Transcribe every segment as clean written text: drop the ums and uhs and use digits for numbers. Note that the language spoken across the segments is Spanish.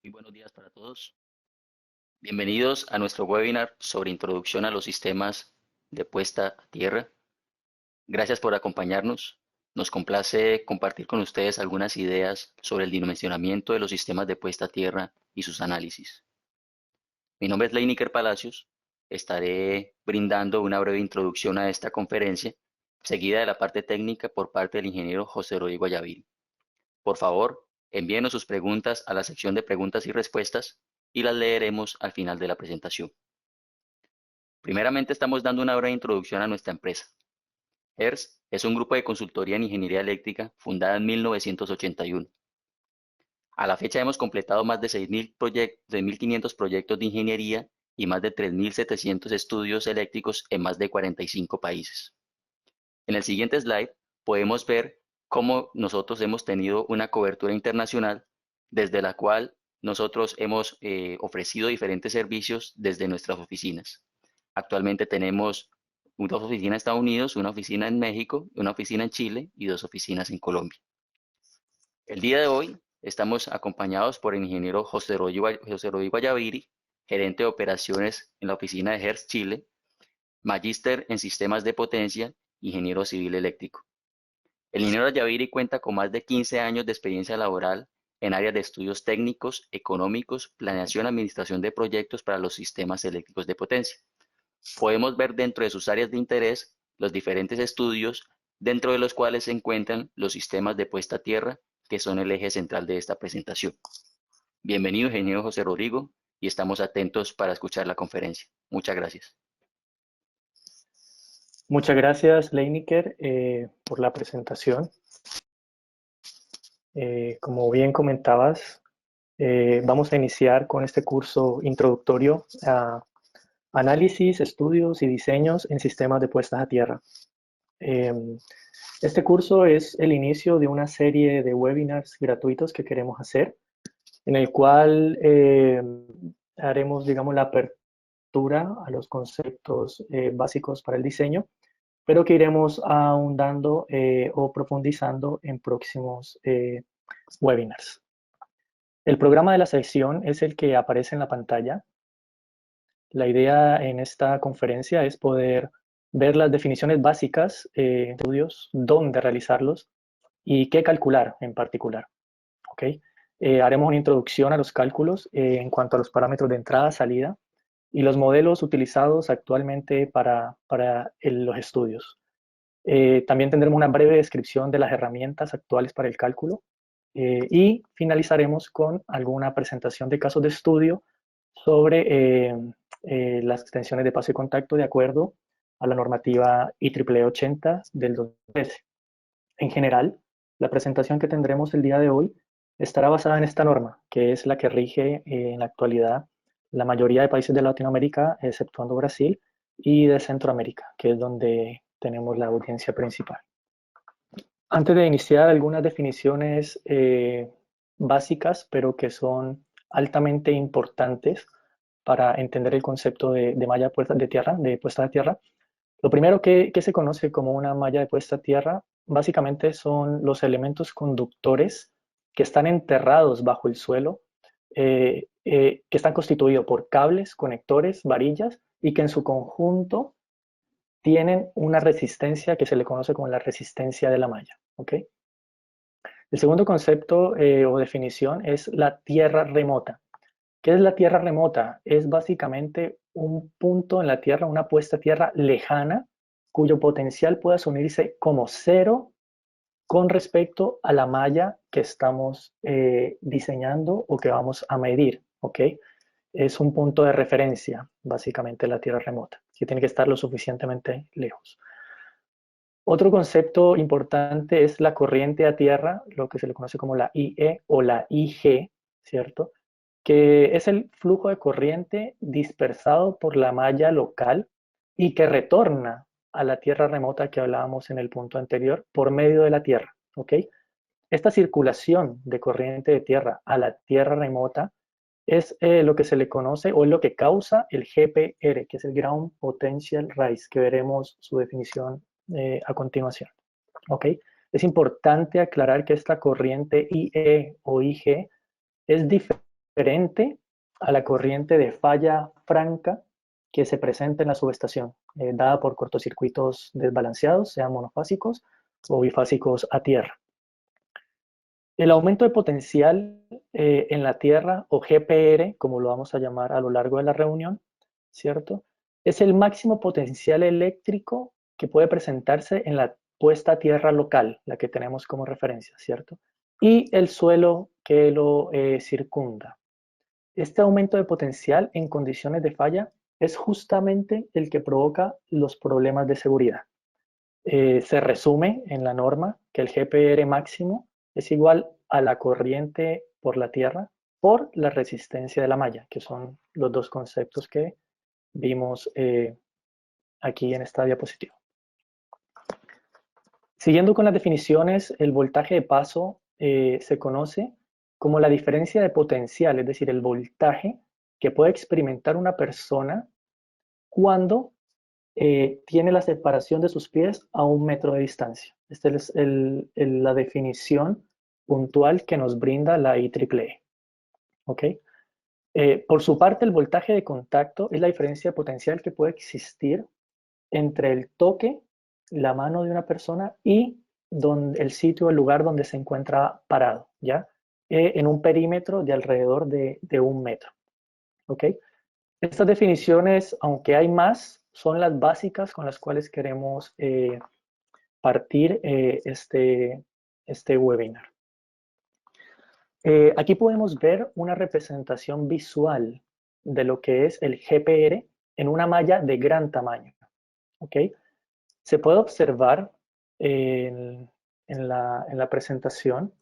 Muy buenos días para todos. Bienvenidos a nuestro webinar sobre introducción a los sistemas de puesta a tierra. Gracias por acompañarnos. Nos complace compartir con ustedes algunas ideas sobre el dimensionamiento de los sistemas de puesta a tierra y sus análisis. Mi nombre es Leiniker Palacios. Estaré brindando una breve introducción a esta conferencia, seguida de la parte técnica por parte del ingeniero José Rodrigo Ayaviri. Por favor, envíenos sus preguntas a la sección de preguntas y respuestas y las leeremos al final de la presentación. Primeramente, estamos dando una breve introducción a nuestra empresa. HERS es un grupo de consultoría en ingeniería eléctrica fundada en 1981. A la fecha hemos completado más de 6.500 proyectos de ingeniería y más de 3.700 estudios eléctricos en más de 45 países. En el siguiente slide podemos ver cómo nosotros hemos tenido una cobertura internacional desde la cual nosotros hemos ofrecido diferentes servicios desde nuestras oficinas. Actualmente tenemos dos oficinas en Estados Unidos, una oficina en México, una oficina en Chile y dos oficinas en Colombia. El día de hoy estamos acompañados por el ingeniero José Rodrigo Ayaviri, gerente de operaciones en la oficina de HERS Chile, magíster en sistemas de potencia, ingeniero civil eléctrico. El ingeniero Ayaviri cuenta con más de 15 años de experiencia laboral en áreas de estudios técnicos, económicos, planeación y administración de proyectos para los sistemas eléctricos de potencia. Podemos ver dentro de sus áreas de interés los diferentes estudios, dentro de los cuales se encuentran los sistemas de puesta a tierra, que son el eje central de esta presentación. Bienvenido, ingeniero José Rodrigo, y estamos atentos para escuchar la conferencia. Muchas gracias. Muchas gracias, Leiniker, por la presentación. Como bien comentabas, vamos a iniciar con este curso introductorio a análisis, estudios y diseños en sistemas de puestas a tierra. Este curso es el inicio de una serie de webinars gratuitos que queremos hacer, en el cual haremos, digamos, la apertura a los conceptos básicos para el diseño, pero que iremos ahondando o profundizando en próximos webinars. El programa de la sección es el que aparece en la pantalla. La idea en esta conferencia es poder ver las definiciones básicas de estudios, dónde realizarlos y qué calcular en particular. ¿Okay? Haremos una introducción a los cálculos en cuanto a los parámetros de entrada, salida y los modelos utilizados actualmente para los estudios. También tendremos una breve descripción de las herramientas actuales para el cálculo y finalizaremos con alguna presentación de casos de estudio sobre las extensiones de paso y contacto de acuerdo a la normativa IEEE 80 del 2013. En general, la presentación que tendremos el día de hoy estará basada en esta norma, que es la que rige en la actualidad la mayoría de países de Latinoamérica, exceptuando Brasil, y de Centroamérica, que es donde tenemos la audiencia principal. Antes de iniciar, algunas definiciones básicas, pero que son altamente importantes para entender el concepto de malla de tierra, de puesta de tierra. Lo primero que se conoce como una malla de puesta a tierra, básicamente son los elementos conductores que están enterrados bajo el suelo, que están constituidos por cables, conectores, varillas, y que en su conjunto tienen una resistencia que se le conoce como la resistencia de la malla. ¿Okay? El segundo concepto o definición es la tierra remota. ¿Qué es la tierra remota? Es básicamente un punto en la tierra, una puesta a tierra lejana, cuyo potencial puede asumirse como cero con respecto a la malla que estamos diseñando o que vamos a medir. ¿Okay? Es un punto de referencia, básicamente, la tierra remota, que tiene que estar lo suficientemente lejos. Otro concepto importante es la corriente a tierra, lo que se le conoce como la IE o la IG, ¿cierto? Que es el flujo de corriente dispersado por la malla local y que retorna a la tierra remota que hablábamos en el punto anterior por medio de la tierra, ¿ok? Esta circulación de corriente de tierra a la tierra remota es lo que se le conoce o es lo que causa el GPR, que es el Ground Potential Rise, que veremos su definición a continuación. ¿Ok? Es importante aclarar que esta corriente IE o IG es diferente diferente a la corriente de falla franca que se presenta en la subestación, dada por cortocircuitos desbalanceados, sean monofásicos o bifásicos a tierra. El aumento de potencial en la tierra, o GPR, como lo vamos a llamar a lo largo de la reunión, ¿cierto? Es el máximo potencial eléctrico que puede presentarse en la puesta a tierra local, la que tenemos como referencia, ¿cierto? Y el suelo que lo circunda. Este aumento de potencial en condiciones de falla es justamente el que provoca los problemas de seguridad. Se resume en la norma que el GPR máximo es igual a la corriente por la tierra por la resistencia de la malla, que son los dos conceptos que vimos aquí en esta diapositiva. Siguiendo con las definiciones, el voltaje de paso se conoce como la diferencia de potencial, es decir, el voltaje que puede experimentar una persona cuando tiene la separación de sus pies a 1 metro de distancia. Esta es la definición puntual que nos brinda la IEEE. ¿Ok? Por su parte, el voltaje de contacto es la diferencia de potencial que puede existir entre el toque, la mano de una persona y el sitio, el lugar donde se encuentra parado, ¿ya? En un perímetro de alrededor de 1 metro. ¿Ok? Estas definiciones, aunque hay más, son las básicas con las cuales queremos partir este webinar. Aquí podemos ver una representación visual de lo que es el GPR en una malla de gran tamaño. ¿Ok? Se puede observar en la presentación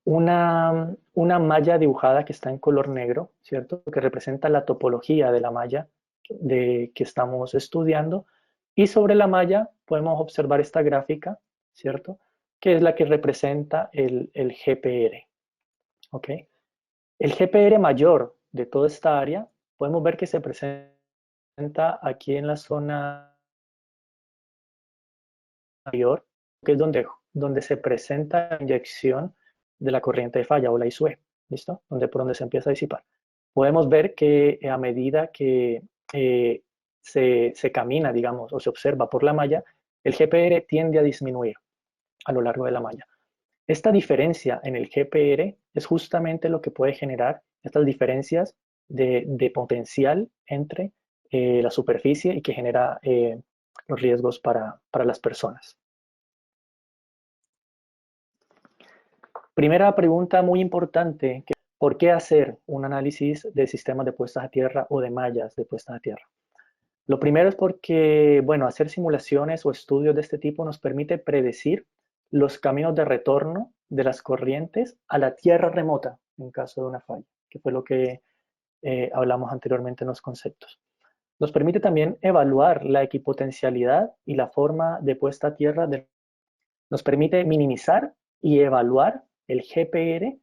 una malla dibujada que está en color negro, ¿cierto? Que representa la topología de la malla que estamos estudiando. Y sobre la malla podemos observar esta gráfica, ¿cierto? Que es la que representa el GPR. ¿Ok? El GPR mayor de toda esta área, podemos ver que se presenta aquí en la zona mayor, que es donde se presenta la inyección de la corriente de falla o la ISUE, ¿listo? Por donde se empieza a disipar. Podemos ver que a medida que se camina, digamos, o se observa por la malla, el GPR tiende a disminuir a lo largo de la malla. Esta diferencia en el GPR es justamente lo que puede generar estas diferencias de potencial entre la superficie y que genera los riesgos para las personas. Primera pregunta muy importante, ¿por qué hacer un análisis de sistemas de puestas a tierra o de mallas de puestas a tierra? Lo primero es porque, bueno, hacer simulaciones o estudios de este tipo nos permite predecir los caminos de retorno de las corrientes a la tierra remota en caso de una falla, que fue lo que hablamos anteriormente en los conceptos. Nos permite también evaluar la equipotencialidad y la forma de puesta a tierra. Nos permite minimizar y evaluar el GPR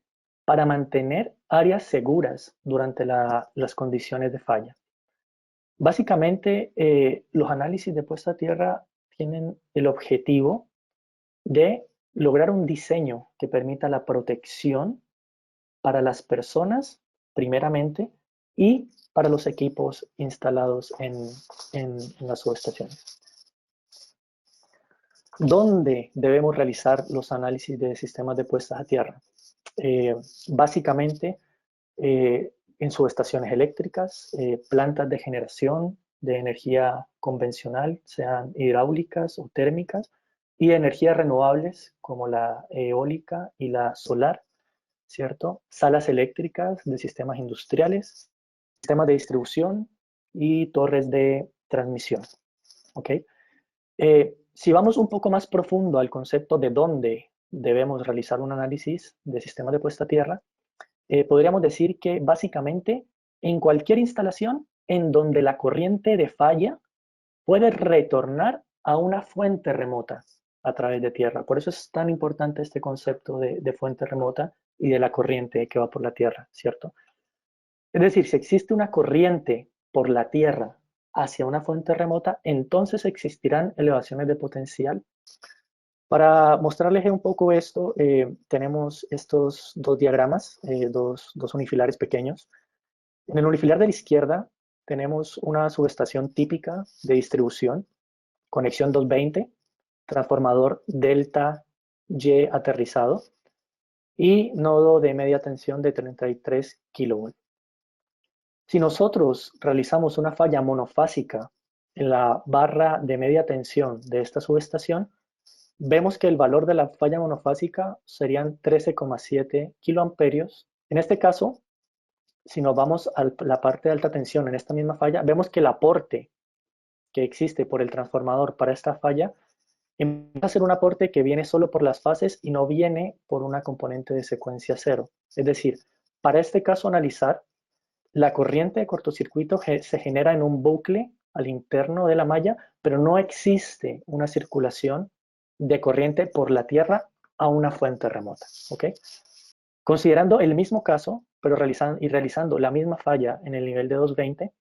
para mantener áreas seguras durante las condiciones de falla. Básicamente, los análisis de puesta a tierra tienen el objetivo de lograr un diseño que permita la protección para las personas, primeramente, y para los equipos instalados en las subestaciones. ¿Dónde debemos realizar los análisis de sistemas de puestas a tierra? Básicamente, en subestaciones eléctricas, plantas de generación de energía convencional, sean hidráulicas o térmicas, y energías renovables como la eólica y la solar, ¿cierto? Salas eléctricas de sistemas industriales, sistemas de distribución y torres de transmisión. ¿Ok? Si vamos un poco más profundo al concepto de dónde debemos realizar un análisis de sistemas de puesta a tierra, podríamos decir que básicamente en cualquier instalación en donde la corriente de falla puede retornar a una fuente remota a través de tierra. Por eso es tan importante este concepto de fuente remota y de la corriente que va por la tierra, ¿cierto? Es decir, si existe una corriente por la tierra hacia una fuente remota, entonces existirán elevaciones de potencial Para mostrarles un poco esto, tenemos estos dos diagramas, dos unifilares pequeños. En el unifilar de la izquierda tenemos una subestación típica de distribución, conexión 220, transformador delta Y aterrizado y nodo de media tensión de 33 kV. Si nosotros realizamos una falla monofásica en la barra de media tensión de esta subestación, vemos que el valor de la falla monofásica serían 13,7 kiloamperios. En este caso, si nos vamos a la parte de alta tensión en esta misma falla, vemos que el aporte que existe por el transformador para esta falla empieza a ser un aporte que viene solo por las fases y no viene por una componente de secuencia cero. Es decir, para este caso analizar, la corriente de cortocircuito se genera en un bucle al interno de la malla, pero no existe una circulación de corriente por la Tierra a una fuente remota. ¿Ok? Considerando el mismo caso, pero realizando la misma falla en el nivel de 220,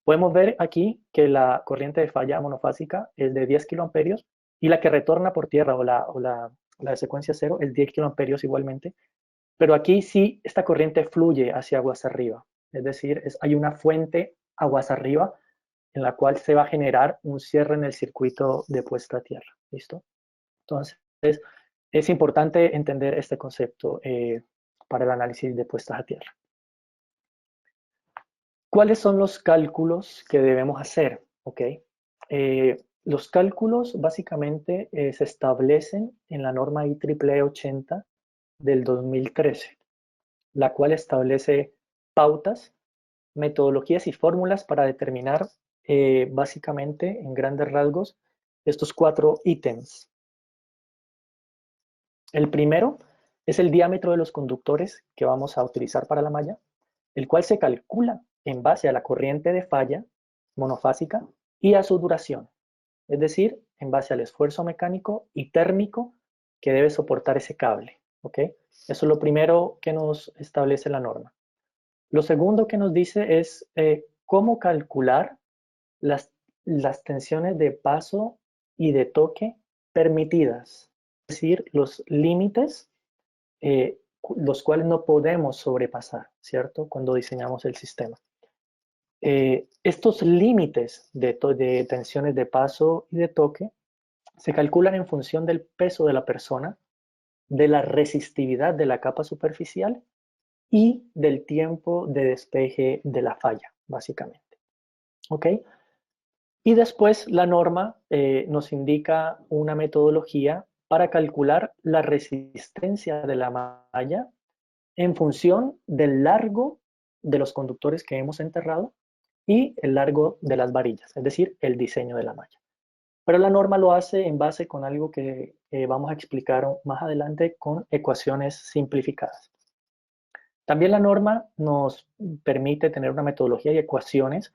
podemos ver aquí que la corriente de falla monofásica es de 10 kiloamperios y la que retorna por tierra o la de secuencia cero es 10 kiloamperios igualmente, pero aquí sí esta corriente fluye hacia aguas arriba, es decir, hay una fuente aguas arriba en la cual se va a generar un cierre en el circuito de puesta a tierra. ¿Listo? Entonces, es importante entender este concepto para el análisis de puestas a tierra. ¿Cuáles son los cálculos que debemos hacer? ¿Okay? Los cálculos básicamente se establecen en la norma IEEE 80 del 2013, la cual establece pautas, metodologías y fórmulas para determinar básicamente en grandes rasgos estos 4 ítems. El primero es el diámetro de los conductores que vamos a utilizar para la malla, el cual se calcula en base a la corriente de falla monofásica y a su duración, es decir, en base al esfuerzo mecánico y térmico que debe soportar ese cable. ¿Ok? Eso es lo primero que nos establece la norma. Lo segundo que nos dice es cómo calcular las tensiones de paso y de toque permitidas, es decir, los límites los cuales no podemos sobrepasar, ¿cierto? Cuando diseñamos el sistema. Estos límites de tensiones de paso y de toque se calculan en función del peso de la persona, de la resistividad de la capa superficial y del tiempo de despeje de la falla, básicamente. ¿Ok? Y después la norma nos indica una metodología para calcular la resistencia de la malla en función del largo de los conductores que hemos enterrado y el largo de las varillas, es decir, el diseño de la malla. Pero la norma lo hace en base con algo que vamos a explicar más adelante con ecuaciones simplificadas. También la norma nos permite tener una metodología y ecuaciones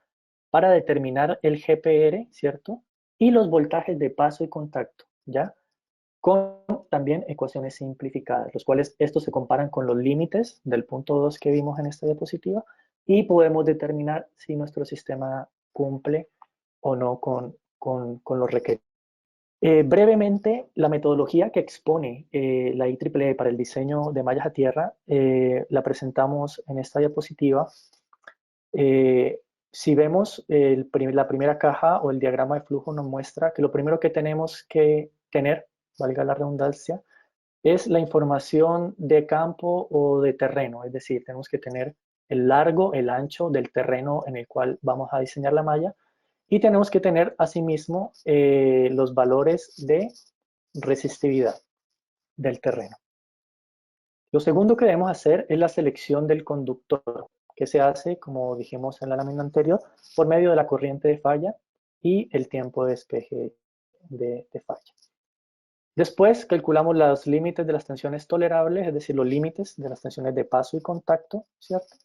para determinar el GPR, ¿cierto? Y los voltajes de paso y contacto, ¿ya? Con también ecuaciones simplificadas, los cuales estos se comparan con los límites del punto 2 que vimos en esta diapositiva y podemos determinar si nuestro sistema cumple o no con los requerimientos. Brevemente, la metodología que expone la IEEE para el diseño de mallas a tierra la presentamos en esta diapositiva. Si vemos la primera caja o el diagrama de flujo nos muestra que lo primero que tenemos que tener, valga la redundancia, es la información de campo o de terreno, es decir, tenemos que tener el largo, el ancho del terreno en el cual vamos a diseñar la malla y tenemos que tener asimismo los valores de resistividad del terreno. Lo segundo que debemos hacer es la selección del conductor, que se hace, como dijimos en la lámina anterior, por medio de la corriente de falla y el tiempo de despeje de falla. Después calculamos los límites de las tensiones tolerables, es decir, los límites de las tensiones de paso y contacto, ¿cierto?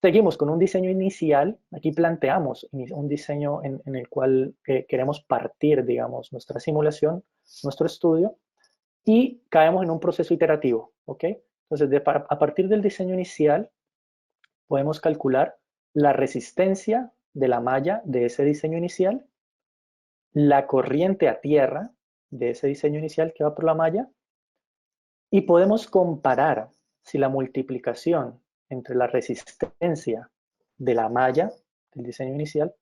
Seguimos con un diseño inicial. Aquí planteamos un diseño en el cual queremos partir, digamos, nuestra simulación, nuestro estudio, y caemos en un proceso iterativo, ¿ok? Entonces, a partir del diseño inicial, podemos calcular la resistencia de la malla de ese diseño inicial, la corriente a tierra, de ese diseño inicial que va por la malla y podemos comparar si la multiplicación entre la resistencia de la malla del diseño inicial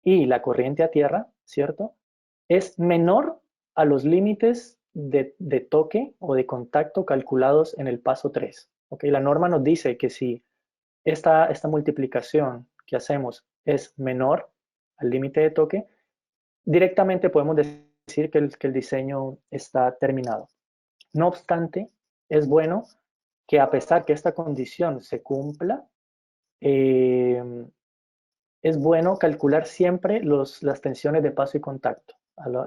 y la corriente a tierra, ¿cierto? Es menor a los límites de toque o de contacto calculados en el paso 3. ¿Okay? La norma nos dice que si esta multiplicación que hacemos es menor al límite de toque, directamente podemos decir que el diseño está terminado. No obstante, es bueno que a pesar que esta condición se cumpla, es bueno calcular siempre las tensiones de paso y contacto.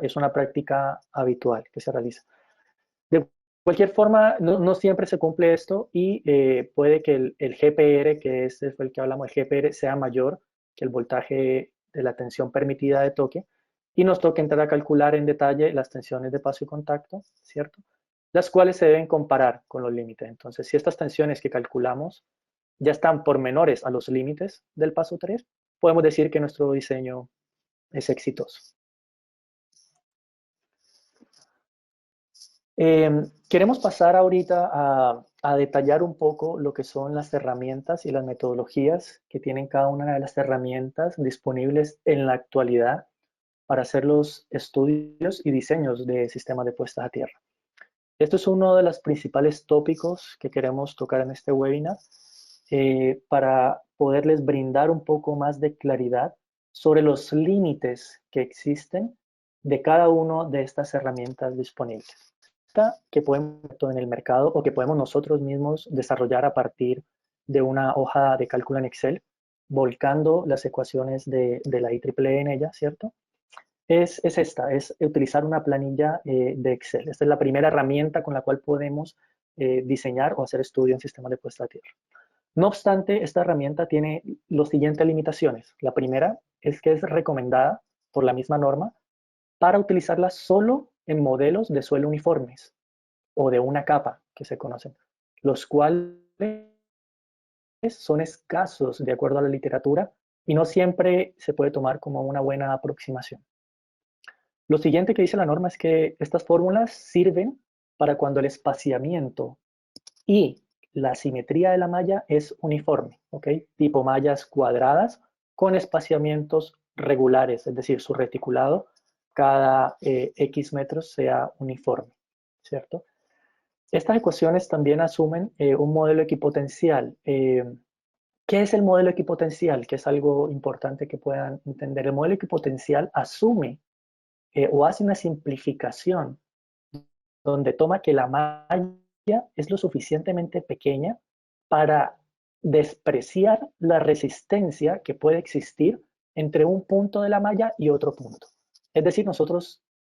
Es una práctica habitual que se realiza. De cualquier forma, no siempre se cumple esto y puede que el GPR, que es el que hablamos, el GPR sea mayor que el voltaje de la tensión permitida de toque y nos toca entrar a calcular en detalle las tensiones de paso y contacto, ¿cierto? Las cuales se deben comparar con los límites. Entonces, si estas tensiones que calculamos ya están por menores a los límites del paso 3, podemos decir que nuestro diseño es exitoso. Queremos pasar ahorita a detallar un poco lo que son las herramientas y las metodologías que tienen cada una de las herramientas disponibles en la actualidad para hacer los estudios y diseños de sistemas de puesta a tierra. Esto es uno de los principales tópicos que queremos tocar en este webinar para poderles brindar un poco más de claridad sobre los límites que existen de cada una de estas herramientas disponibles que podemos en el mercado o que podemos nosotros mismos desarrollar a partir de una hoja de cálculo en Excel, volcando las ecuaciones de la IEEE en ella, ¿cierto? Es utilizar una planilla de Excel. Esta es la primera herramienta con la cual podemos diseñar o hacer estudio en sistemas de puesta a tierra. No obstante, esta herramienta tiene las siguientes limitaciones. La primera es que es recomendada por la misma norma para utilizarla solo en modelos de suelo uniformes o de una capa que se conocen, los cuales son escasos de acuerdo a la literatura y no siempre se puede tomar como una buena aproximación. Lo siguiente que dice la norma es que estas fórmulas sirven para cuando el espaciamiento y la simetría de la malla es uniforme, ¿ok? Tipo mallas cuadradas con espaciamientos regulares, es decir, su reticulado cada X metros sea uniforme, ¿cierto? Estas ecuaciones también asumen un modelo equipotencial. ¿Qué es el modelo equipotencial? Que es algo importante que puedan entender. El modelo equipotencial asume o hace una simplificación donde toma que la malla es lo suficientemente pequeña para despreciar la resistencia que puede existir entre un punto de la malla y otro punto. Es decir,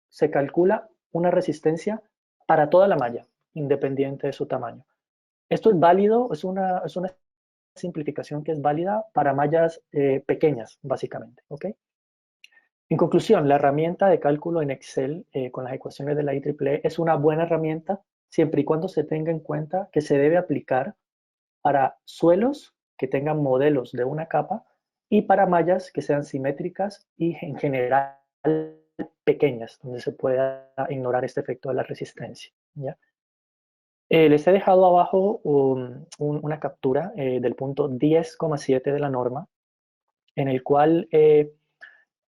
se calcula una resistencia para toda la malla, independiente de su tamaño. Esto es válido, es una simplificación que es válida para mallas pequeñas, básicamente. ¿Ok? En conclusión, la herramienta de cálculo en Excel con las ecuaciones de la IEEE es una buena herramienta siempre y cuando se tenga en cuenta que se debe aplicar para suelos que tengan modelos de una capa y para mallas que sean simétricas y en general pequeñas, donde se pueda ignorar este efecto de la resistencia. ¿Ya? Les he dejado abajo una captura del punto 10,7 de la norma, en el cual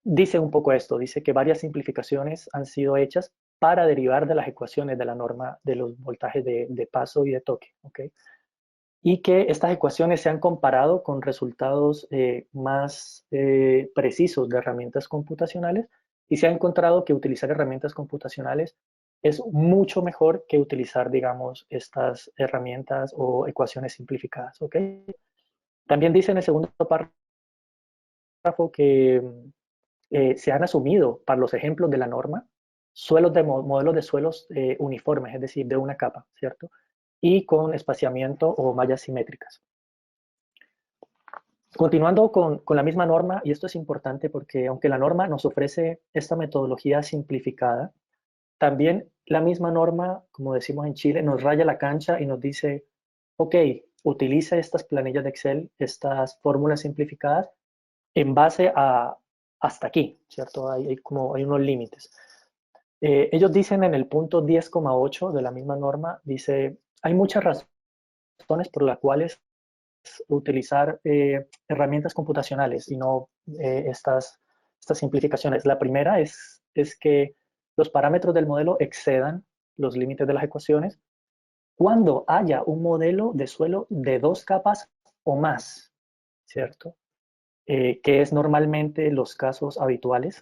dice un poco esto, dice que varias simplificaciones han sido hechas para derivar de las ecuaciones de la norma de los voltajes de paso y de toque, ¿ok? Y que estas ecuaciones se han comparado con resultados más precisos de herramientas computacionales y se ha encontrado que utilizar herramientas computacionales es mucho mejor que utilizar, digamos, estas herramientas o ecuaciones simplificadas, ¿ok? También dice en el segundo párrafo que se han asumido para los ejemplos de la norma modelos de suelos uniformes, es decir, de una capa, ¿cierto? Y con espaciamiento o mallas simétricas. Continuando con la misma norma, y esto es importante porque aunque la norma nos ofrece esta metodología simplificada, también la misma norma, como decimos en Chile, nos raya la cancha y nos dice, ok, utiliza estas planillas de Excel, estas fórmulas simplificadas, en base a hasta aquí, ¿cierto? Hay unos límites. Ellos dicen en el punto 10,8 de la misma norma, dice, hay muchas razones por las cuales utilizar herramientas computacionales y no estas simplificaciones. La primera es que los parámetros del modelo excedan los límites de las ecuaciones cuando haya un modelo de suelo de 2 capas o más, ¿cierto? Que es normalmente los casos habituales.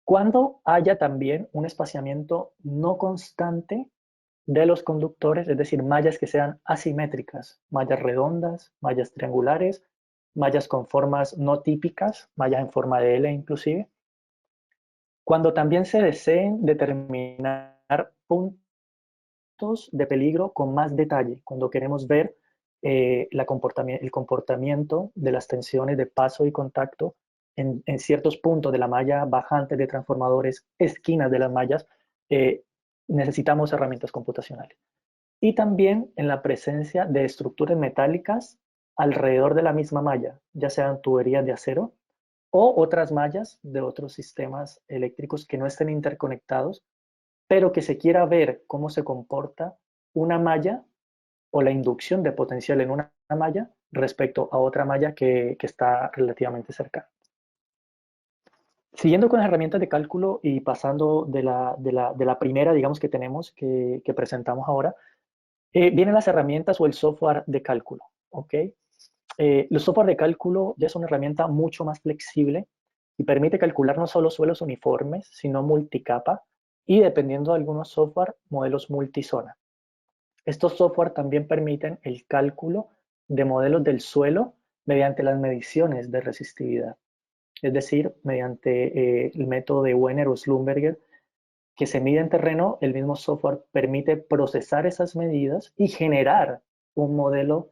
Cuando haya también un espaciamiento no constante de los conductores, es decir, mallas que sean asimétricas, mallas redondas, mallas triangulares, mallas con formas no típicas, mallas en forma de L inclusive. Cuando también se deseen determinar puntos de peligro con más detalle, cuando queremos ver el comportamiento de las tensiones de paso y contacto en ciertos puntos de la malla, bajantes de transformadores, esquinas de las mallas, eh, necesitamos herramientas computacionales. Y también en la presencia de estructuras metálicas alrededor de la misma malla, ya sean tuberías de acero o otras mallas de otros sistemas eléctricos que no estén interconectados, pero que se quiera ver cómo se comporta una malla o la inducción de potencial en una malla respecto a otra malla que está relativamente cercana. Siguiendo con las herramientas de cálculo y pasando de la primera, digamos, que tenemos, que presentamos ahora, vienen las herramientas o el software de cálculo, ¿ok? El software de cálculo ya es una herramienta mucho más flexible y permite calcular no solo suelos uniformes, sino multicapa y, dependiendo de algunos software, modelos multizona. Estos software también permiten el cálculo de modelos del suelo mediante las mediciones de resistividad, es decir, mediante el método de Wenner o Schlumberger, que se mide en terreno. El mismo software permite procesar esas medidas y generar un modelo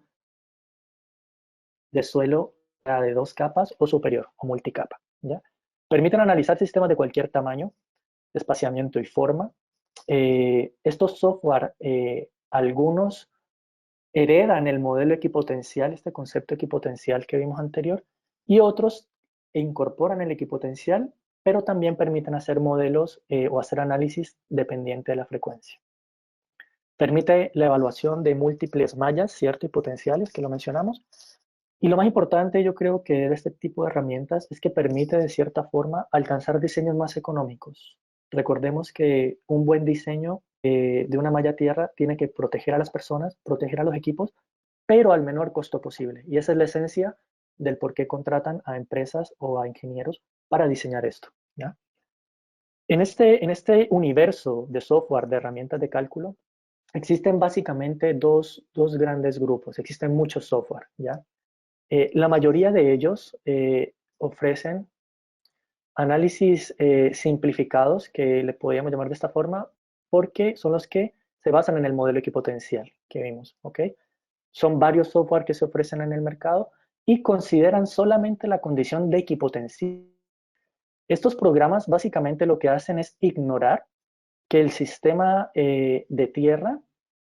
de suelo de 2 capas o superior o multicapa, ¿ya? Permiten analizar sistemas de cualquier tamaño, espaciamiento y forma. Estos software, algunos heredan el modelo equipotencial, este concepto equipotencial que vimos anterior, y otros incorporan el equipotencial, pero también permiten hacer modelos o hacer análisis dependiente de la frecuencia. Permite la evaluación de múltiples mallas, ¿cierto? Y potenciales, que lo mencionamos. Y lo más importante, yo creo que de este tipo de herramientas es que permite, de cierta forma, alcanzar diseños más económicos. Recordemos que un buen diseño de una malla tierra tiene que proteger a las personas, proteger a los equipos, pero al menor costo posible. Y esa es la esencia del por qué contratan a empresas o a ingenieros para diseñar esto, ¿ya? En este universo de software, de herramientas de cálculo, existen básicamente dos grandes grupos. Existen muchos software, ¿ya? La mayoría de ellos ofrecen análisis simplificados, que le podríamos llamar de esta forma, porque son los que se basan en el modelo equipotencial que vimos, ¿ok? Son varios software que se ofrecen en el mercado y consideran solamente la condición de equipotencial. Estos programas básicamente lo que hacen es ignorar que el sistema de tierra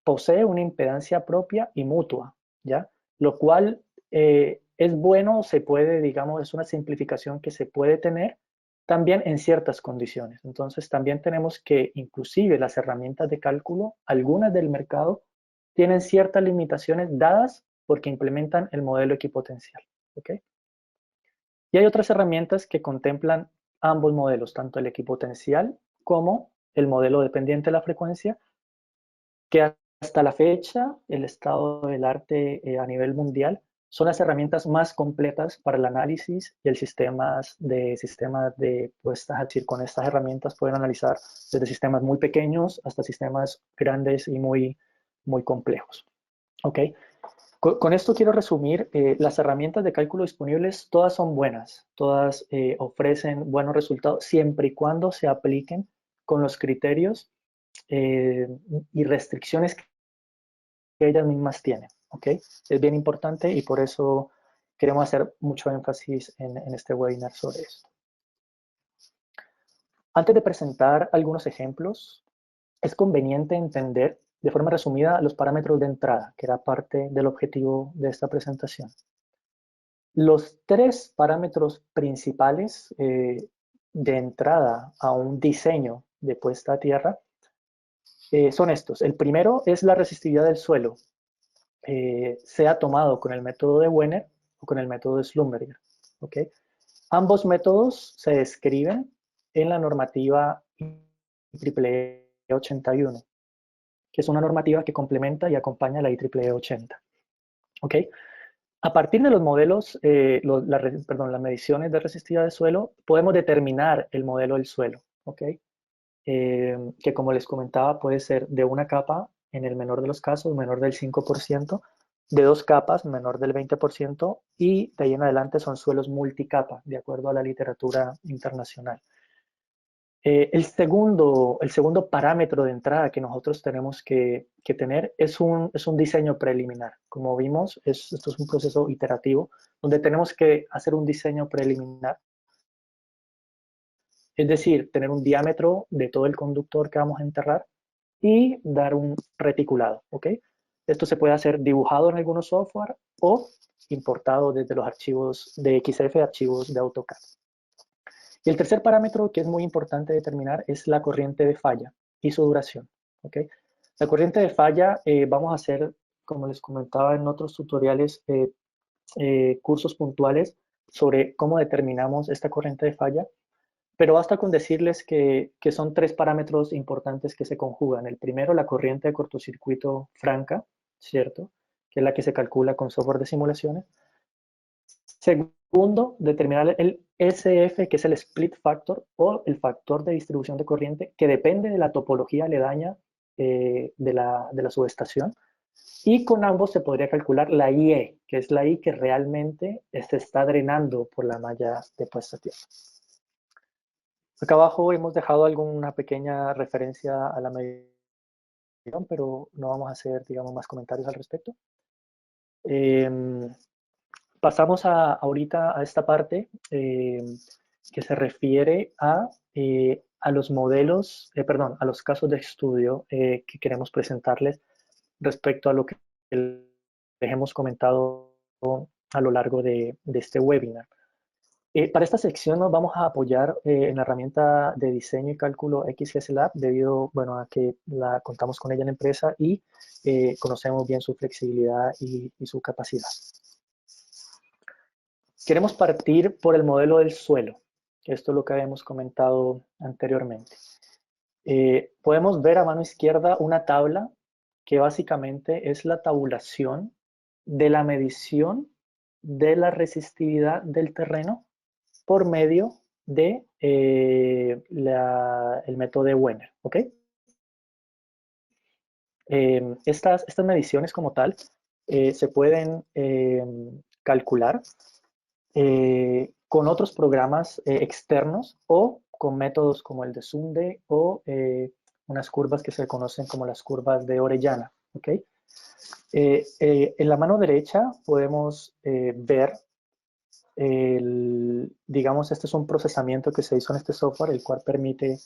posee una impedancia propia y mutua, ¿ya? Lo cual es bueno, se puede, digamos, es una simplificación que se puede tener también en ciertas condiciones. Entonces, también tenemos que inclusive las herramientas de cálculo, algunas del mercado, tienen ciertas limitaciones dadas porque implementan el modelo equipotencial, ¿ok? Y hay otras herramientas que contemplan ambos modelos, tanto el equipotencial como el modelo dependiente de la frecuencia, que hasta la fecha, el estado del arte a nivel mundial, son las herramientas más completas para el análisis y el sistemas de puestas a decir, con estas herramientas pueden analizar desde sistemas muy pequeños hasta sistemas grandes y muy, muy complejos. ¿Ok? Con esto quiero resumir, las herramientas de cálculo disponibles todas son buenas, todas ofrecen buenos resultados siempre y cuando se apliquen con los criterios eh, y restricciones que ellas mismas tienen, ¿ok? Es bien importante y por eso queremos hacer mucho énfasis en este webinar sobre esto. Antes de presentar algunos ejemplos, es conveniente entender de forma resumida los parámetros de entrada, que era parte del objetivo de esta presentación. Los tres parámetros principales de entrada a un diseño de puesta a tierra son estos. El primero es la resistividad del suelo, sea tomado con el método de Wenner o con el método de Schlumberger. ¿Okay? Ambos métodos se describen en la normativa IEEE 81, que es una normativa que complementa y acompaña a la IEEE 80. ¿Okay? A partir de los modelos, las mediciones de resistividad del suelo, podemos determinar el modelo del suelo. ¿Okay? Que como les comentaba puede ser de una capa, en el menor de los casos, menor del 5%, de dos capas, menor del 20%, y de ahí en adelante son suelos multicapa, de acuerdo a la literatura internacional. El segundo parámetro de entrada que nosotros tenemos que tener es un diseño preliminar. Como vimos, esto es un proceso iterativo donde tenemos que hacer un diseño preliminar. Es decir, tener un diámetro de todo el conductor que vamos a enterrar y dar un reticulado, ¿ok? Esto se puede hacer dibujado en algunos software o importado desde los archivos de XF, archivos de AutoCAD. Y el tercer parámetro que es muy importante determinar es la corriente de falla y su duración, ¿ok? La corriente de falla vamos a hacer, como les comentaba en otros tutoriales, cursos puntuales sobre cómo determinamos esta corriente de falla. Pero basta con decirles que son tres parámetros importantes que se conjugan. El primero, la corriente de cortocircuito franca, ¿cierto? Que es la que se calcula con software de simulaciones. Segundo, determinar el SF, que es el split factor o el factor de distribución de corriente, que depende de la topología aledaña de la subestación. Y con ambos se podría calcular la IE, que es la I que realmente se está drenando por la malla de puesta a tierra. Acá abajo hemos dejado alguna pequeña referencia a la medición, pero no vamos a hacer, digamos, más comentarios al respecto. Pasamos ahorita a esta parte que se refiere a los modelos, a los casos de estudio que queremos presentarles respecto a lo que les hemos comentado a lo largo de este webinar. Para esta sección nos vamos a apoyar en la herramienta de diseño y cálculo XGS Lab debido a que la contamos con ella en la empresa y conocemos bien su flexibilidad y su capacidad. Queremos partir por el modelo del suelo. Esto es lo que habíamos comentado anteriormente. Podemos ver a mano izquierda una tabla que básicamente es la tabulación de la medición de la resistividad del terreno por medio de el método de Wenner, ¿ok? Estas mediciones como tal se pueden calcular con otros programas externos o con métodos como el de Sunde o unas curvas que se conocen como las curvas de Orellana, ¿ok? En la mano derecha podemos ver digamos, este es un procesamiento que se hizo en este software, el cual permite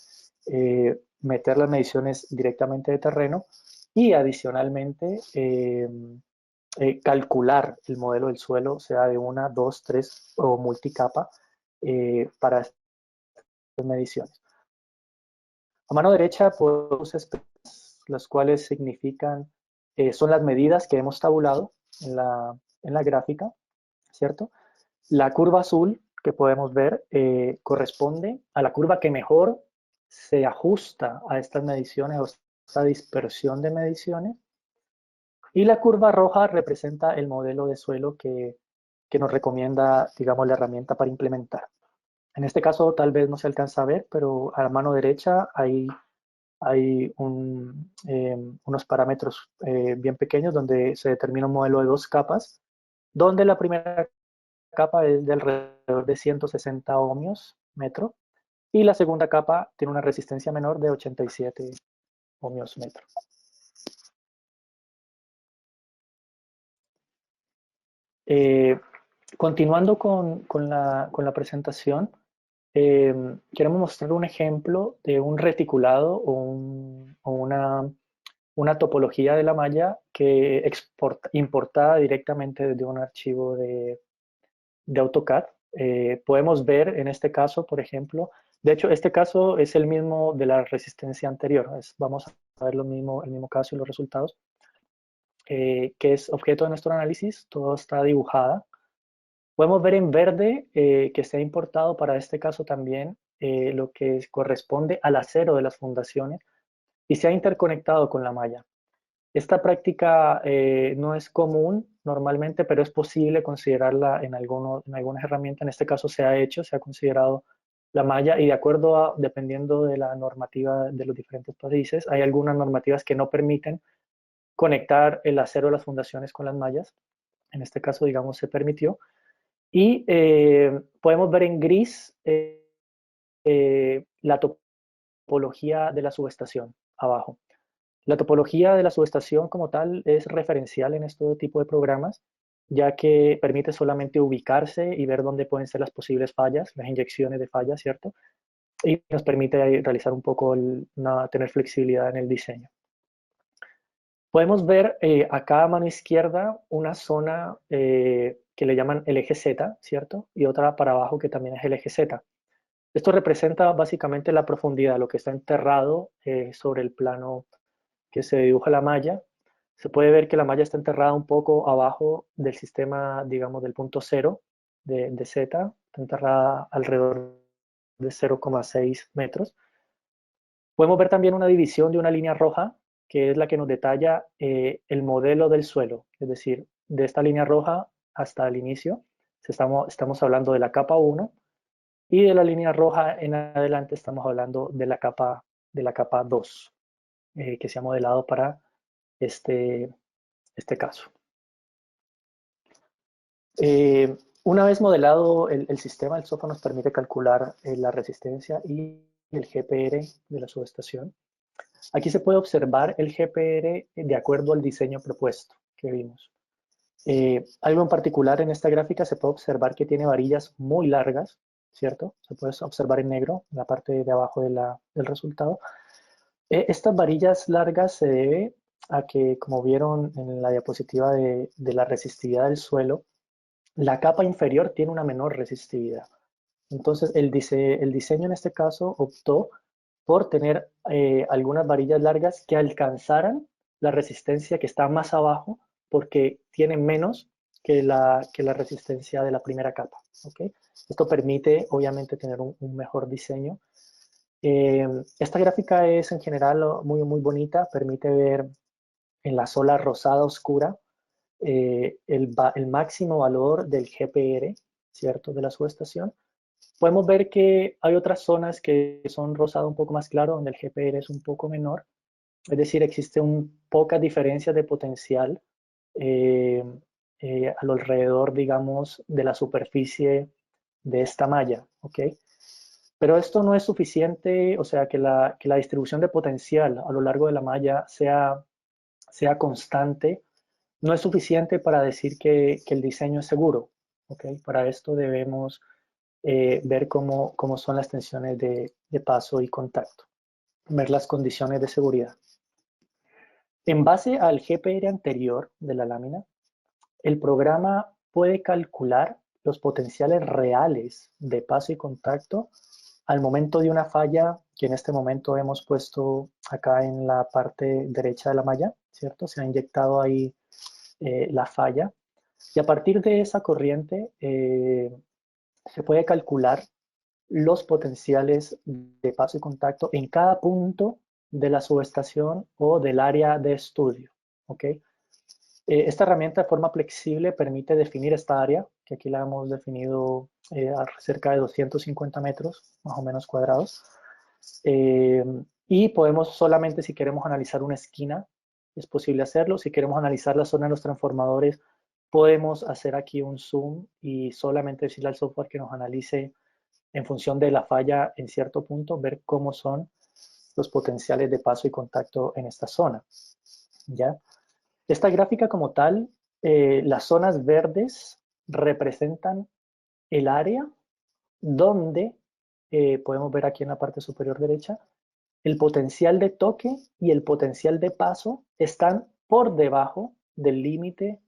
meter las mediciones directamente de terreno y adicionalmente calcular el modelo del suelo, sea de una, dos, tres o multicapa para estas mediciones. A mano derecha podemos ver las cuales significan, son las medidas que hemos tabulado en la gráfica, ¿cierto? La curva azul que podemos ver corresponde a la curva que mejor se ajusta a estas mediciones o esta dispersión de mediciones. Y la curva roja representa el modelo de suelo que nos recomienda, digamos, la herramienta para implementar. En este caso tal vez no se alcanza a ver, pero a la mano derecha hay unos parámetros bien pequeños donde se determina un modelo de dos capas, donde la primera capa es de alrededor de 160 ohmios metro y la segunda capa tiene una resistencia menor de 87 ohmios metro. Continuando con la presentación, queremos mostrar un ejemplo de un reticulado o una topología de la malla que importada directamente desde un archivo de AutoCAD. Podemos ver en este caso, por ejemplo, De hecho, este caso es el mismo de la resistencia anterior. Vamos a ver el mismo caso y los resultados, que es objeto de nuestro análisis. Todo está dibujada. Podemos ver en verde que se ha importado para este caso también lo que corresponde al acero de las fundaciones y se ha interconectado con la malla. Esta práctica no es común normalmente, pero es posible considerarla en algunas herramientas. En este caso se ha hecho, se ha considerado la malla y de acuerdo a, dependiendo de la normativa de los diferentes países, hay algunas normativas que no permiten conectar el acero de las fundaciones con las mallas. En este caso, digamos, se permitió. Y podemos ver en gris la topología de la subestación abajo. La topología de la subestación como tal es referencial en este tipo de programas, ya que permite solamente ubicarse y ver dónde pueden ser las posibles fallas, las inyecciones de fallas, ¿cierto? Y nos permite realizar un poco, tener flexibilidad en el diseño. Podemos ver acá a mano izquierda una zona que le llaman el eje Z, ¿cierto? Y otra para abajo que también es el eje Z. Esto representa básicamente la profundidad, lo que está enterrado sobre el plano que se dibuja la malla. Se puede ver que la malla está enterrada un poco abajo del sistema, digamos, del punto cero de Z, está enterrada alrededor de 0,6 metros. Podemos ver también una división de una línea roja, que es la que nos detalla el modelo del suelo, es decir, de esta línea roja hasta el inicio, estamos hablando de la capa 1, y de la línea roja en adelante estamos hablando de la capa 2, que se ha modelado para este caso. Una vez modelado el sistema, el software nos permite calcular la resistencia y el GPR de la subestación. Aquí se puede observar el GPR de acuerdo al diseño propuesto que vimos. Algo en particular en esta gráfica se puede observar que tiene varillas muy largas, ¿cierto? Se puede observar en negro en la parte de abajo del resultado. Estas varillas largas se debe a que, como vieron en la diapositiva de la resistividad del suelo, la capa inferior tiene una menor resistividad. Entonces, el diseño en este caso optó por tener algunas varillas largas que alcanzaran la resistencia que está más abajo porque tienen menos que la resistencia de la primera capa. ¿Okay? Esto permite, obviamente, tener un mejor diseño. Esta gráfica es en general muy, muy bonita, permite ver en la sola rosada oscura el máximo valor del GPR, ¿cierto?, de la subestación. Podemos ver que hay otras zonas que son rosado un poco más claro, donde el GPR es un poco menor. Es decir, existe pocas diferencias de potencial eh, a lo alrededor, digamos, de la superficie de esta malla. ¿Ok? Pero esto no es suficiente, o sea, que la distribución de potencial a lo largo de la malla sea constante, no es suficiente para decir que el diseño es seguro. ¿Okay? Para esto debemos ver cómo son las tensiones de paso y contacto, ver las condiciones de seguridad. En base al GPR anterior de la lámina, el programa puede calcular los potenciales reales de paso y contacto al momento de una falla que en este momento hemos puesto acá en la parte derecha de la malla, ¿cierto? Se ha inyectado ahí la falla. Y a partir de esa corriente se puede calcular los potenciales de paso y contacto en cada punto de la subestación o del área de estudio. ¿Okay? Esta herramienta de forma flexible permite definir esta área, que aquí la hemos definido a cerca de 250 metros, más o menos cuadrados. Y podemos solamente, si queremos analizar una esquina, es posible hacerlo. Si queremos analizar la zona de los transformadores, podemos hacer aquí un zoom y solamente decirle al software que nos analice en función de la falla en cierto punto, ver cómo son los potenciales de paso y contacto en esta zona. ¿Ya? Esta gráfica como tal, las zonas verdes representan el área donde, podemos ver aquí en la parte superior derecha, el potencial de toque y el potencial de paso están por debajo del límite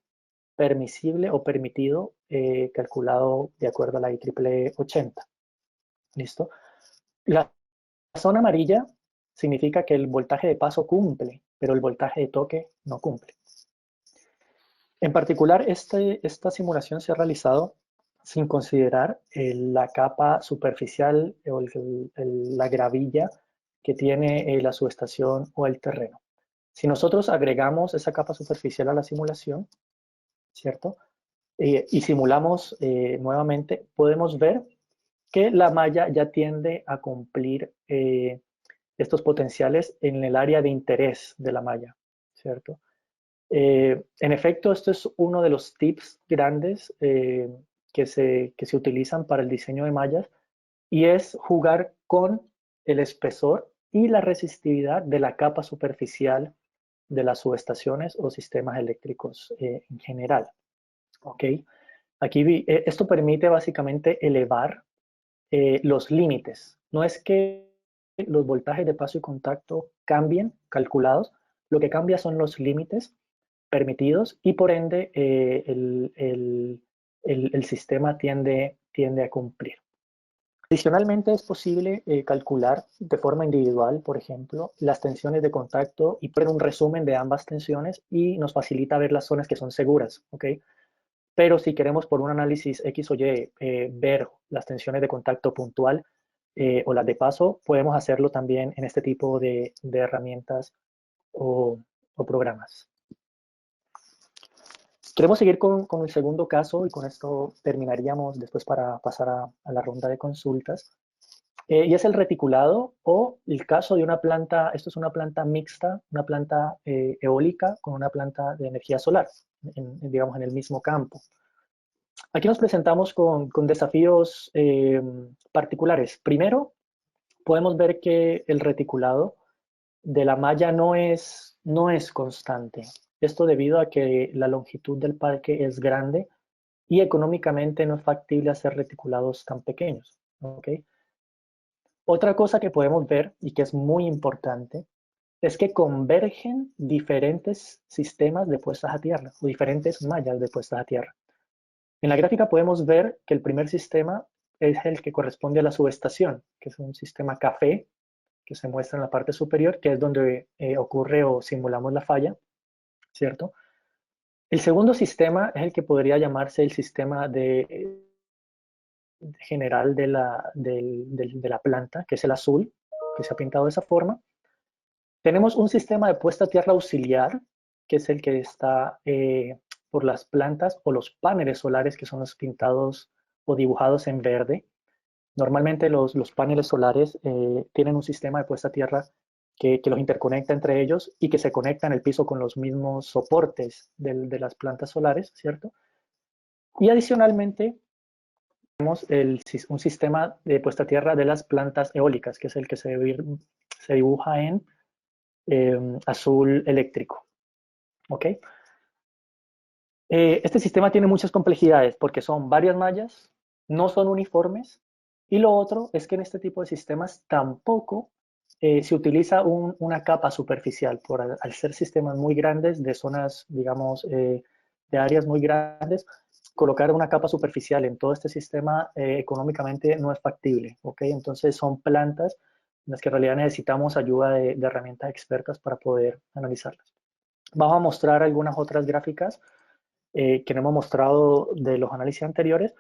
permisible o permitido calculado de acuerdo a la IEEE 80. ¿Listo? La zona amarilla significa que el voltaje de paso cumple, pero el voltaje de toque no cumple. En particular, esta simulación se ha realizado sin considerar la capa superficial o la gravilla que tiene la subestación o el terreno. Si nosotros agregamos esa capa superficial a la simulación, ¿cierto? Y simulamos nuevamente, podemos ver que la malla ya tiende a cumplir estos potenciales en el área de interés de la malla, ¿cierto? En efecto, esto es uno de los tips grandes que se utilizan para el diseño de mallas y es jugar con el espesor y la resistividad de la capa superficial de las subestaciones o sistemas eléctricos en general. ¿Ok? Aquí esto permite básicamente elevar los límites. No es que los voltajes de paso y contacto cambien calculados, lo que cambia son los límites permitidos y por ende el sistema tiende a cumplir. Adicionalmente es posible calcular de forma individual, por ejemplo, las tensiones de contacto y poner un resumen de ambas tensiones y nos facilita ver las zonas que son seguras, ¿ok? Pero si queremos por un análisis X o Y ver las tensiones de contacto puntual o las de paso, podemos hacerlo también en este tipo de herramientas o programas. Queremos seguir con el segundo caso y con esto terminaríamos después para pasar a la ronda de consultas. Y es el reticulado o el caso de una planta, esto es una planta mixta, una planta eólica con una planta de energía solar, digamos en el mismo campo. Aquí nos presentamos con desafíos particulares. Primero, podemos ver que el reticulado de la malla no es constante. Esto debido a que la longitud del parque es grande y económicamente no es factible hacer reticulados tan pequeños. ¿Okay? Otra cosa que podemos ver y que es muy importante es que convergen diferentes sistemas de puestas a tierra o diferentes mallas de puestas a tierra. En la gráfica podemos ver que el primer sistema es el que corresponde a la subestación, que es un sistema café que se muestra en la parte superior, que es donde ocurre o simulamos la falla, ¿cierto? El segundo sistema es el que podría llamarse el sistema general de la planta, que es el azul, que se ha pintado de esa forma. Tenemos un sistema de puesta a tierra auxiliar, que es el que está por las plantas o los paneles solares, que son los pintados o dibujados en verde. Normalmente los paneles solares tienen un sistema de puesta a tierra que los interconecta entre ellos y que se conecta en el piso con los mismos soportes de las plantas solares, ¿cierto? Y adicionalmente tenemos un sistema de puesta a tierra de las plantas eólicas, que es el que se dibuja en azul eléctrico. ¿Ok? Este sistema tiene muchas complejidades porque son varias mallas, no son uniformes, y lo otro es que en este tipo de sistemas tampoco se utiliza una capa superficial, al ser sistemas muy grandes, de zonas, digamos, de áreas muy grandes, colocar una capa superficial en todo este sistema económicamente no es factible, ¿ok? Entonces son plantas en las que en realidad necesitamos ayuda de herramientas expertas para poder analizarlas. Vamos a mostrar algunas otras gráficas que no hemos mostrado de los análisis anteriores.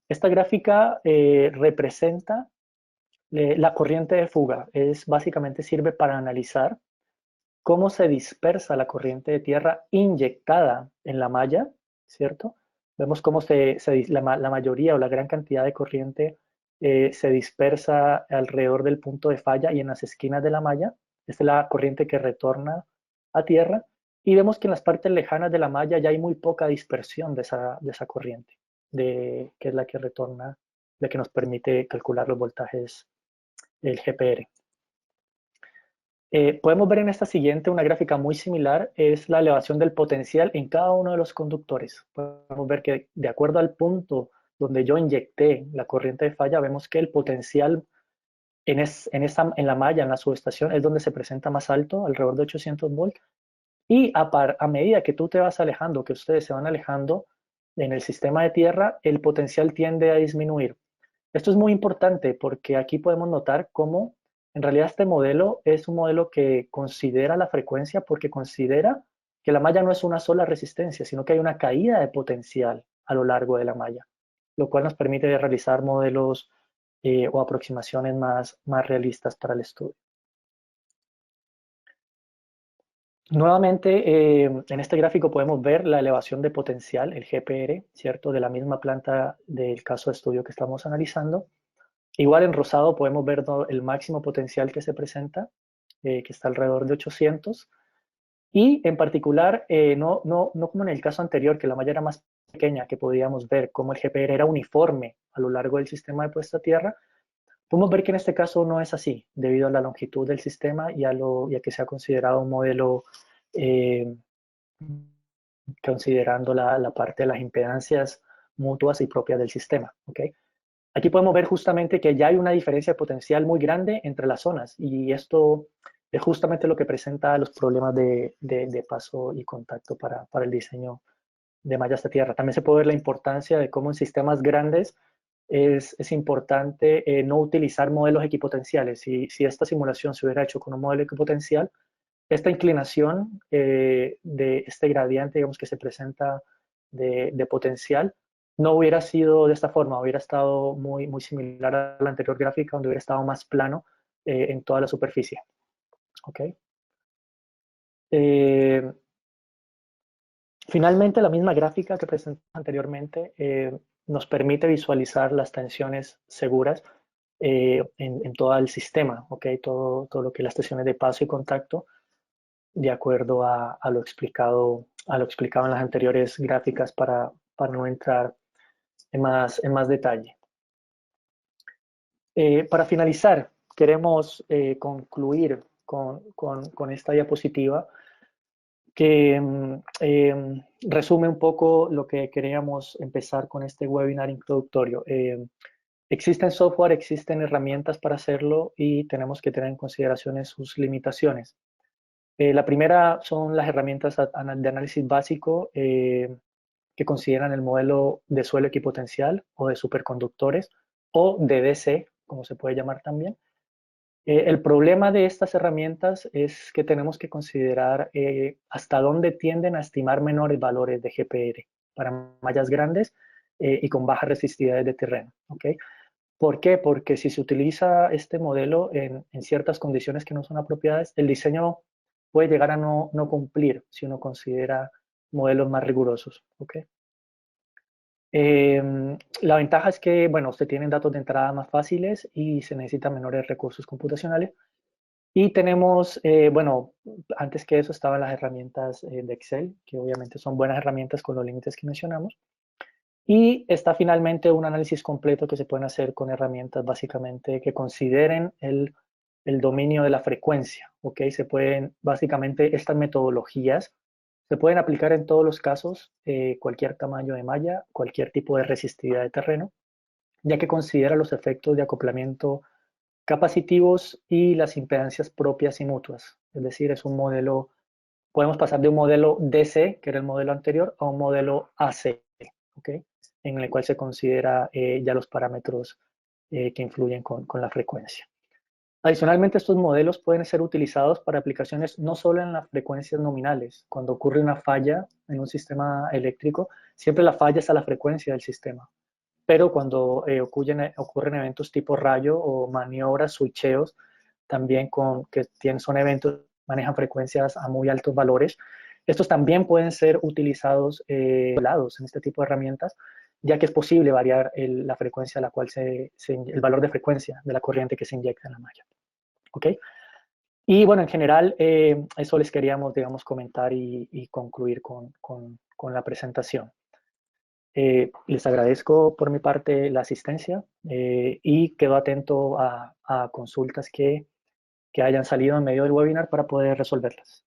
Esta gráfica representa la corriente de fuga. Básicamente sirve para analizar cómo se dispersa la corriente de tierra inyectada en la malla, ¿cierto? Vemos cómo la mayoría o la gran cantidad de corriente se dispersa alrededor del punto de falla y en las esquinas de la malla. Esta es la corriente que retorna a tierra. Y vemos que en las partes lejanas de la malla ya hay muy poca dispersión de esa corriente, que es la que retorna, la que nos permite calcular los voltajes, el GPR. Podemos ver en esta siguiente una gráfica muy similar, es la elevación del potencial en cada uno de los conductores. Podemos ver que de acuerdo al punto donde yo inyecté la corriente de falla, vemos que el potencial en la malla, en la subestación, es donde se presenta más alto, alrededor de 800 volts. Y a medida que tú te vas alejando, que ustedes se van alejando en el sistema de tierra, el potencial tiende a disminuir. Esto es muy importante porque aquí podemos notar cómo en realidad este modelo es un modelo que considera la frecuencia porque considera que la malla no es una sola resistencia, sino que hay una caída de potencial a lo largo de la malla, lo cual nos permite realizar modelos o aproximaciones más realistas para el estudio. Nuevamente, en este gráfico podemos ver la elevación de potencial, el GPR, ¿cierto? De la misma planta del caso de estudio que estamos analizando. Igual en rosado podemos ver el máximo potencial que se presenta, que está alrededor de 800. Y en particular, no como en el caso anterior, que la malla era más pequeña, que podíamos ver cómo el GPR era uniforme a lo largo del sistema de puesta a tierra, podemos ver que en este caso no es así, debido a la longitud del sistema y a que se ha considerado un modelo eh, considerando la parte de las impedancias mutuas y propias del sistema. ¿Okay? Aquí podemos ver justamente que ya hay una diferencia de potencial muy grande entre las zonas y esto es justamente lo que presenta los problemas de paso y contacto para el diseño de mallas de tierra. También se puede ver la importancia de cómo en sistemas grandes es importante no utilizar modelos equipotenciales. Si esta simulación se hubiera hecho con un modelo equipotencial, esta inclinación de este gradiente, digamos, que se presenta de potencial, no hubiera sido de esta forma, hubiera estado muy similar a la anterior gráfica, donde hubiera estado más plano en toda la superficie. ¿Okay? Finalmente, la misma gráfica que presenté anteriormente nos permite visualizar las tensiones seguras en todo el sistema, ¿okay? Todo lo que las tensiones de paso y contacto, de acuerdo a lo explicado en las anteriores gráficas para no entrar en más detalle. Para finalizar, queremos concluir con esta diapositiva que resume un poco lo que queríamos empezar con este webinar introductorio. Existen software, existen herramientas para hacerlo y tenemos que tener en consideración sus limitaciones. La primera son las herramientas de análisis básico que consideran el modelo de suelo equipotencial o de superconductores o de DC, como se puede llamar también. El problema de estas herramientas es que tenemos que considerar hasta dónde tienden a estimar menores valores de GPR para mallas grandes y con bajas resistividades de terreno. ¿Okay? ¿Por qué? Porque si se utiliza este modelo en ciertas condiciones que no son apropiadas, el diseño puede llegar a no cumplir si uno considera modelos más rigurosos. ¿Okay? La ventaja es que, bueno, usted tiene datos de entrada más fáciles y se necesitan menores recursos computacionales. Y tenemos, bueno, antes que eso estaban las herramientas de Excel, que obviamente son buenas herramientas con los límites que mencionamos. Y está finalmente un análisis completo que se pueden hacer con herramientas básicamente que consideren el dominio de la frecuencia. ¿Ok? Se pueden, básicamente, estas metodologías se pueden aplicar en todos los casos, cualquier tamaño de malla, cualquier tipo de resistividad de terreno, ya que considera los efectos de acoplamiento capacitivos y las impedancias propias y mutuas. Es decir, es un modelo, podemos pasar de un modelo DC, que era el modelo anterior, a un modelo AC, ¿okay? En el cual se considera ya los parámetros que influyen con la frecuencia. Adicionalmente, estos modelos pueden ser utilizados para aplicaciones no solo en las frecuencias nominales. Cuando ocurre una falla en un sistema eléctrico, siempre la falla es a la frecuencia del sistema. Pero cuando ocurren eventos tipo rayo o maniobras, switcheos, también son eventos que manejan frecuencias a muy altos valores, estos también pueden ser utilizados en este tipo de herramientas, ya que es posible variar la frecuencia a la cual el valor de frecuencia de la corriente que se inyecta en la malla. ¿Ok? Y bueno, en general, eso les queríamos, digamos, comentar y concluir con la presentación. Les agradezco por mi parte la asistencia y quedo atento a consultas que hayan salido en medio del webinar para poder resolverlas.